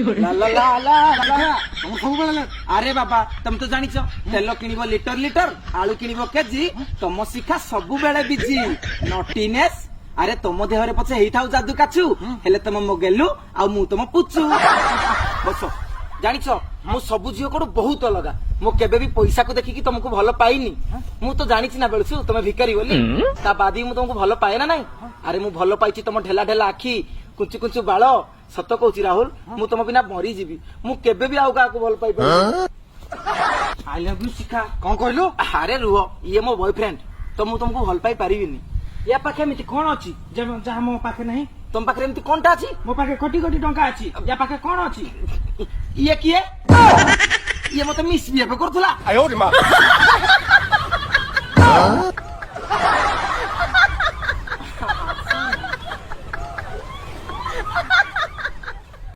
ला ला ला ला ला तुम सब बेले अरे बाबा तुम तो जानिଛ तेल किनिबो लिटर लिटर आलू किनिबो केजी तुम शिखा सब बेले बिजी नॉटीनेस अरे तुम देहरे पछे हेई थाउ जादू काचू हेले तुम मो गेलु आ मु तुम पुचू बस जानिଛ मु सब झियो को बहुत अलगा मु केबे भी पैसा को देखि कि तुमको भलो पाइनी मु तो जानिछि ना बेलसु तुम भिकारी बोली ता बादी मु तुमको भलो पाए ना नहीं अरे मु भलो पाइछि तुम ढेला ढेला आखी कुंचु कुंचु बाल सत कहूँ राहुल मु तुम बिना मरी जीवी मु केबे भी आउ का भल पाई आई लव यू शिखा कौन कहलु अरे रुह ये मो बॉयफ्रेंड तो मु तुमको भल पाई पारिबिनी या पाखे एमती कौन अच्छी जहाँ मो पाखे नहीं तुम पाखे एमती कौनटा अच्छी मो पाखे कोटी कोटी टंका अच्छी या पाखे कौन अच्छी ये किए ये मत मिसबिहेव करथुला